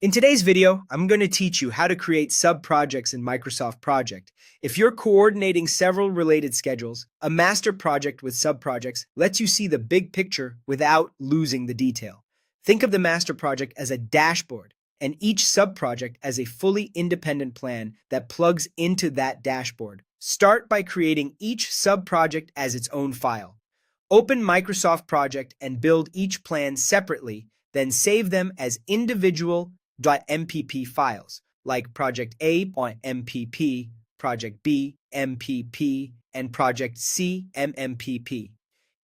In today's video, I'm going to teach you how to create sub-projects in Microsoft Project. If you're coordinating several related schedules, a master project with sub-projects lets you see the big picture without losing the detail. Think of the master project as a dashboard and each sub-project as a fully independent plan that plugs into that dashboard. Start by creating each sub-project as its own file. Open Microsoft Project and build each plan separately, then save them as individual .mpp files, like Project A.mpp, Project B, MPP, and Project C, MMPP.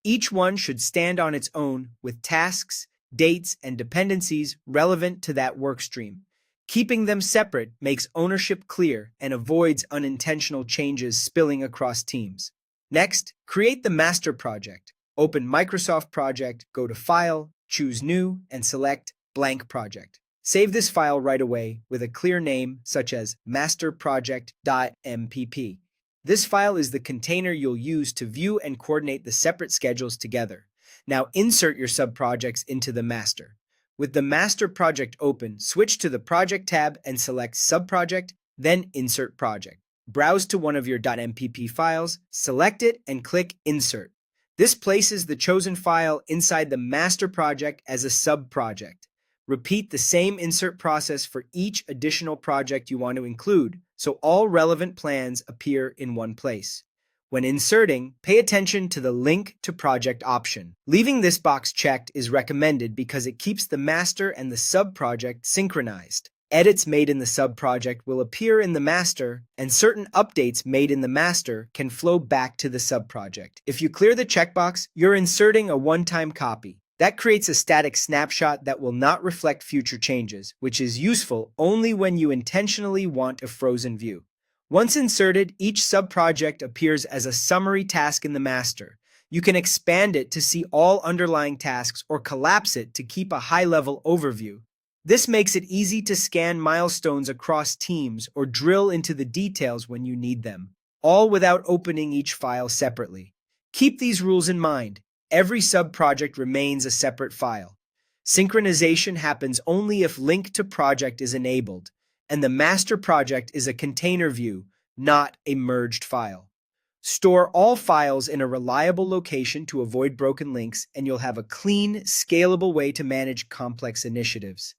Each one should stand on its own with tasks, dates, and dependencies relevant to that workstream. Keeping them separate makes ownership clear and avoids unintentional changes spilling across teams. Next, create the master project. Open Microsoft Project, go to File, choose New, and select Blank Project. Save this file right away with a clear name such as master-subproject.mpp. This file is the container you'll use to view and coordinate the separate schedules together. Now insert your subprojects into the master. With the master project open, switch to the Project tab and select Subproject, then Insert Project. Browse to one of your .mpp files, select it, and click Insert. This places the chosen file inside the master project as a subproject. Repeat the same insert process for each additional project you want to include, so all relevant plans appear in one place. When inserting, pay attention to the Link to Project option. Leaving this box checked is recommended because it keeps the master and the subproject synchronized. Edits made in the subproject will appear in the master, and certain updates made in the master can flow back to the subproject. If you clear the checkbox, you're inserting a one-time copy. That creates a static snapshot that will not reflect future changes, which is useful only when you intentionally want a frozen view. Once inserted, each subproject appears as a summary task in the master. You can expand it to see all underlying tasks or collapse it to keep a high-level overview. This makes it easy to scan milestones across teams or drill into the details when you need them, all without opening each file separately. Keep these rules in mind. Every subproject remains a separate file. Synchronization happens only if Link to Project is enabled, and the master project is a container view, not a merged file. Store all files in a reliable location to avoid broken links, and you'll have a clean, scalable way to manage complex initiatives.